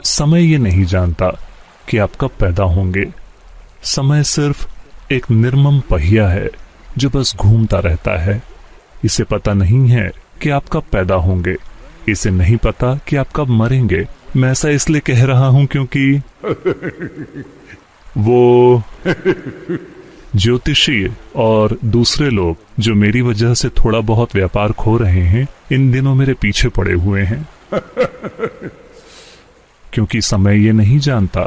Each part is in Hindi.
समय ये नहीं जानता कि आप कब पैदा होंगे। समय सिर्फ एक निर्मम पहिया है जो बस घूमता रहता है। इसे पता नहीं है कि आप कब पैदा होंगे, इसे नहीं पता कि आप कब मरेंगे। मैं ऐसा इसलिए कह रहा हूं क्योंकि वो ज्योतिषी और दूसरे लोग जो मेरी वजह से थोड़ा बहुत व्यापार खो रहे हैं, इन दिनों मेरे पीछे पड़े हुए हैं। क्योंकि समय ये नहीं जानता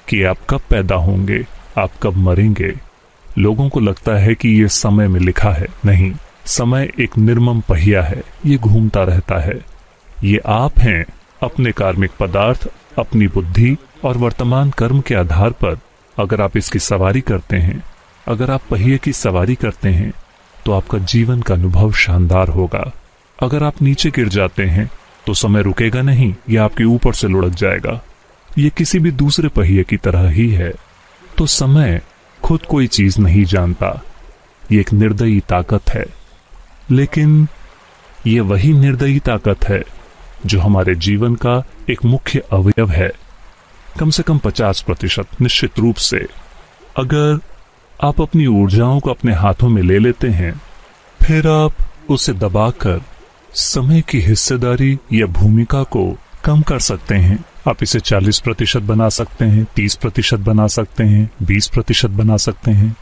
कि आप कब पैदा होंगे, आप कब मरेंगे। लोगों को लगता है कि ये समय में लिखा है। नहीं, समय एक निर्मम पहिया है, ये घूमता रहता है। ये आप हैं। अपने कार्मिक पदार्थ, अपनी बुद्धि और वर्तमान कर्म के आधार पर अगर आप इसकी सवारी करते हैं, अगर आप पहिए की सवारी करते हैं, तो आपका जीवन का अनुभव शानदार होगा। अगर आप नीचे गिर जाते हैं तो समय रुकेगा नहीं, यह आपके ऊपर से लुढ़क जाएगा। ये किसी भी दूसरे पहिए की तरह ही है। तो समय खुद कोई चीज नहीं जानता, ये एक निर्दयी ताकत है। लेकिन ये वही निर्दयी ताकत है जो हमारे जीवन का एक मुख्य अवयव है, कम से कम 50% निश्चित रूप से। अगर आप अपनी ऊर्जाओं को अपने हाथों में ले लेते हैं, फिर आप उसे दबाकर समय की हिस्सेदारी या भूमिका को कम कर सकते हैं। आप इसे 40% बना सकते हैं, 30% बना सकते हैं, 20% बना सकते हैं,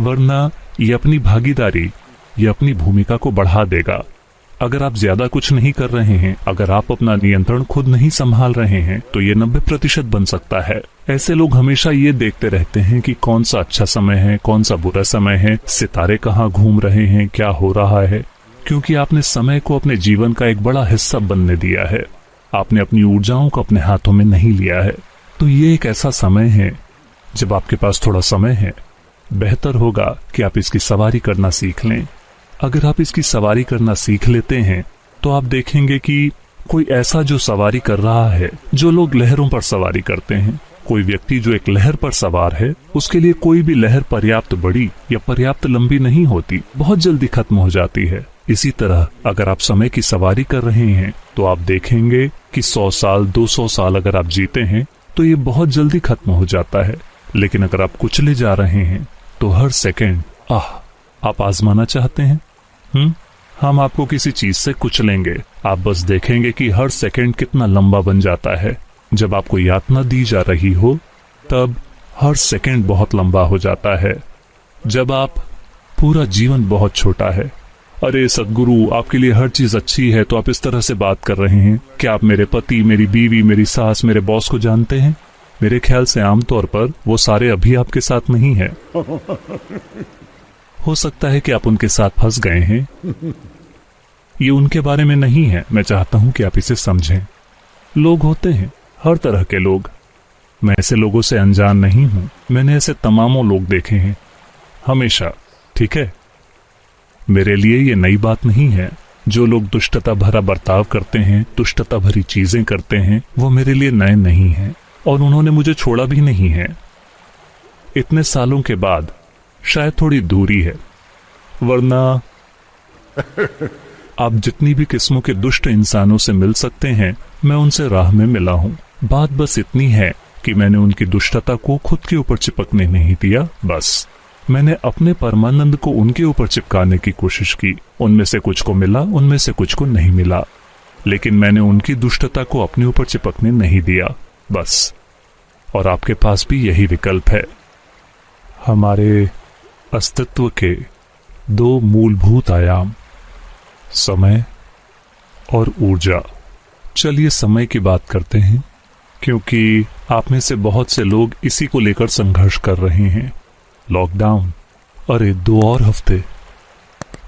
वरना ये अपनी भागीदारी या अपनी भूमिका को बढ़ा देगा। अगर आप ज्यादा कुछ नहीं कर रहे हैं, अगर आप अपना नियंत्रण खुद नहीं संभाल रहे हैं, तो ये 90% बन सकता है। ऐसे लोग हमेशा ये देखते रहते हैं कि कौन सा अच्छा समय है, कौन सा बुरा समय है, सितारे कहाँ घूम रहे हैं, क्या हो रहा है, क्योंकि आपने समय को अपने जीवन का एक बड़ा हिस्सा बनने दिया है। आपने अपनी ऊर्जाओं को अपने हाथों में नहीं लिया है। तो ये एक ऐसा समय है जब आपके पास थोड़ा समय है, बेहतर होगा कि आप इसकी सवारी करना सीख लें। अगर आप इसकी सवारी करना सीख लेते हैं तो आप देखेंगे कि कोई ऐसा जो सवारी कर रहा है, जो लोग लहरों पर सवारी करते हैं, कोई व्यक्ति जो एक लहर पर सवार है, उसके लिए कोई भी लहर पर्याप्त बड़ी या पर्याप्त लंबी नहीं होती, बहुत जल्दी खत्म हो जाती है। इसी तरह अगर आप समय की सवारी कर रहे हैं तो आप देखेंगे कि 100 साल 200 साल अगर आप जीते हैं तो ये बहुत जल्दी खत्म हो जाता है। लेकिन अगर आप कुचले जा रहे हैं तो हर सेकंड आप आजमाना चाहते हैं, हम आपको किसी चीज से कुचलेंगे। आप बस देखेंगे कि हर सेकंड कितना लंबा बन जाता है। जब आपको यातना दी जा रही हो तब हर सेकंड बहुत लंबा हो जाता है। जब आप पूरा जीवन बहुत छोटा है। अरे सद्गुरु, आपके लिए हर चीज अच्छी है तो आप इस तरह से बात कर रहे हैं। क्या आप मेरे पति, मेरी बीवी, मेरी सास, मेरे बॉस को जानते हैं? मेरे ख्याल से आमतौर पर वो सारे अभी आपके साथ नहीं है। हो सकता है कि आप उनके साथ फंस गए हैं। ये उनके बारे में नहीं है। मैं चाहता हूं कि आप इसे समझें। लोग होते हैं, हर तरह के लोग। मैं ऐसे लोगों से अनजान नहीं हूं। मैंने ऐसे तमामों लोग देखे हैं हमेशा। ठीक है, मेरे लिए ये नई बात नहीं है। जो लोग दुष्टता भरा बर्ताव करते हैं, दुष्टता भरी चीजें करते हैं, वो मेरे लिए नए नहीं हैं और उन्होंने मुझे छोड़ा भी नहीं है। इतने सालों के बाद शायद थोड़ी दूरी है, वरना आप जितनी भी किस्मों के दुष्ट इंसानों से मिल सकते हैं, मैं उनसे राह में मिला हूं। बात बस इतनी है कि मैंने उनकी दुष्टता को खुद के ऊपर चिपकने नहीं दिया। बस मैंने अपने परमानंद को उनके ऊपर चिपकाने की कोशिश की। उनमें से कुछ को मिला, उनमें से कुछ को नहीं मिला, लेकिन मैंने उनकी दुष्टता को अपने ऊपर चिपकने नहीं दिया। बस। और आपके पास भी यही विकल्प है। हमारे अस्तित्व के 2 मूलभूत आयाम, समय और ऊर्जा। चलिए समय की बात करते हैं, क्योंकि आप में से बहुत से लोग इसी को लेकर संघर्ष कर रहे हैं। लॉकडाउन, अरे 2 और हफ्ते।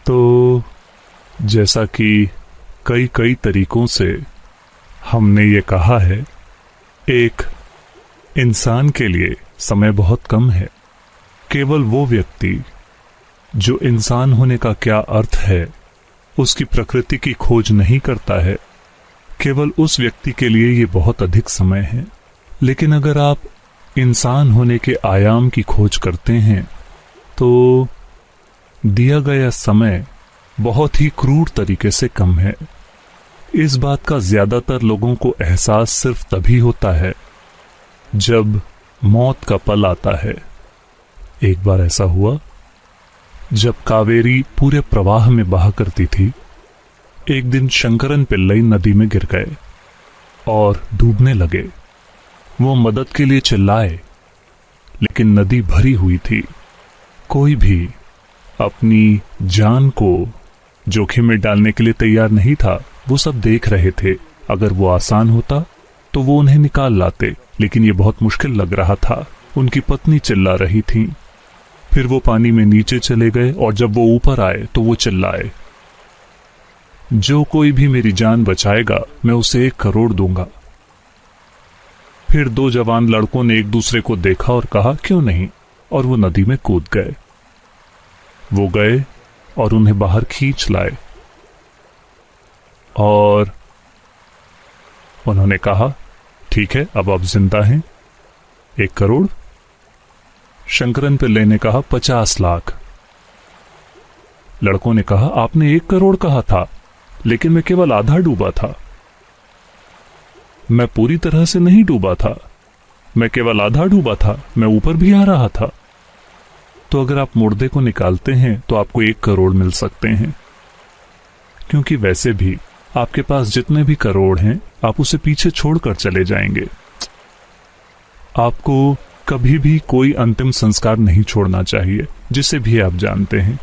तो जैसा कि कई तरीकों से हमने ये कहा है, एक इंसान के लिए समय बहुत कम है। केवल वो व्यक्ति जो इंसान होने का क्या अर्थ है, उसकी प्रकृति की खोज नहीं करता है, केवल उस व्यक्ति के लिए ये बहुत अधिक समय है। लेकिन अगर आप इंसान होने के आयाम की खोज करते हैं तो दिया गया समय बहुत ही क्रूर तरीके से कम है। इस बात का ज्यादातर लोगों को एहसास सिर्फ तभी होता है जब मौत का पल आता है। एक बार ऐसा हुआ जब कावेरी पूरे प्रवाह में बहा करती थी। एक दिन शंकरन पिल्लई नदी में गिर गए और डूबने लगे। वो मदद के लिए चिल्लाए, लेकिन नदी भरी हुई थी। कोई भी अपनी जान को जोखिम में डालने के लिए तैयार नहीं था। वो सब देख रहे थे। अगर वो आसान होता तो वो उन्हें निकाल लाते, लेकिन ये बहुत मुश्किल लग रहा था। उनकी पत्नी चिल्ला रही थी। फिर वो पानी में नीचे चले गए और जब वो ऊपर आए तो वो चिल्लाए, जो कोई भी मेरी जान बचाएगा मैं उसे 1 करोड़ दूंगा। फिर 2 जवान लड़कों ने एक दूसरे को देखा और कहा क्यों नहीं, और वो नदी में कूद गए। वो गए और उन्हें बाहर खींच लाए और उन्होंने कहा ठीक है, अब आप जिंदा हैं। 1 करोड़? शंकरन पिल्लई ने कहा 50 लाख। लड़कों ने कहा आपने 1 करोड़ कहा था, लेकिन मैं केवल आधा डूबा था। मैं पूरी तरह से नहीं डूबा था, मैं केवल आधा डूबा था, मैं ऊपर भी आ रहा था। तो अगर आप मुर्दे को निकालते हैं तो आपको 1 करोड़ मिल सकते हैं, क्योंकि वैसे भी आपके पास जितने भी करोड़ हैं आप उसे पीछे छोड़कर चले जाएंगे। आपको कभी भी कोई अंतिम संस्कार नहीं छोड़ना चाहिए, जिसे भी आप जानते हैं।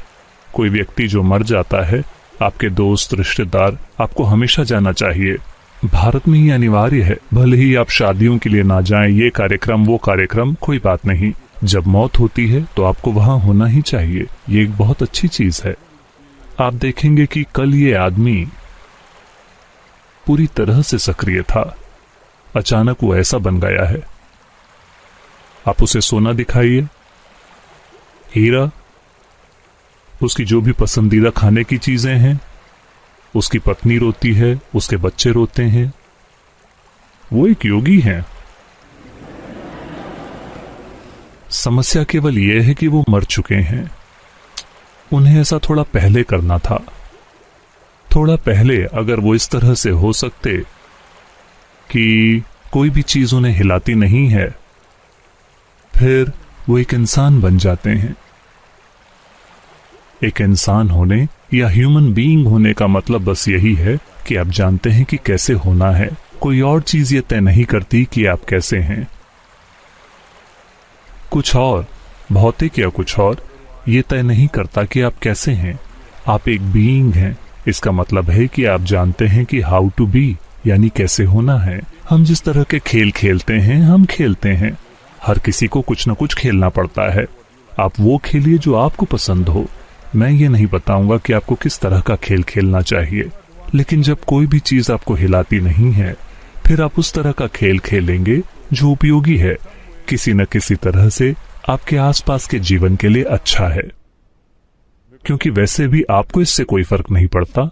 कोई व्यक्ति जो मर जाता है, आपके दोस्त रिश्तेदार, आपको हमेशा जाना चाहिए। भारत में ही अनिवार्य है, भले ही आप शादियों के लिए ना जाएं, ये कार्यक्रम वो कार्यक्रम, कोई बात नहीं। जब मौत होती है तो आपको वहां होना ही चाहिए। ये एक बहुत अच्छी चीज है। आप देखेंगे कि कल ये आदमी पूरी तरह से सक्रिय था, अचानक वो ऐसा बन गया है। आप उसे सोना दिखाइए, हीरा, उसकी जो भी पसंदीदा खाने की चीजें हैं, उसकी पत्नी रोती है, उसके बच्चे रोते हैं। वो एक योगी हैं। समस्या केवल यह है कि वो मर चुके हैं। उन्हें ऐसा थोड़ा पहले करना था। थोड़ा पहले अगर वो इस तरह से हो सकते कि कोई भी चीज उन्हें हिलाती नहीं है, फिर वो एक इंसान बन जाते हैं। एक इंसान होने या ह्यूमन बीइंग होने का मतलब बस यही है कि आप जानते हैं कि कैसे होना है। कोई और चीज ये तय नहीं करती कि आप कैसे हैं। कुछ और, भौतिक या कुछ और, ये तय नहीं करता कि आप कैसे हैं। आप एक बीइंग हैं। इसका मतलब है कि आप जानते हैं कि हाउ टू बी, यानी कैसे होना है। हम जिस तरह के खेल खेलते हैं हम खेलते हैं। हर किसी को कुछ न कुछ खेलना पड़ता है। आप वो खेलिए जो आपको पसंद हो। मैं ये नहीं बताऊंगा कि आपको किस तरह का खेल खेलना चाहिए, लेकिन जब कोई भी चीज आपको हिलाती नहीं है, फिर आप उस तरह का खेल खेलेंगे जो उपयोगी है, किसी न किसी तरह से आपके आसपास के जीवन के लिए अच्छा है। क्योंकि वैसे भी आपको इससे कोई फर्क नहीं पड़ता।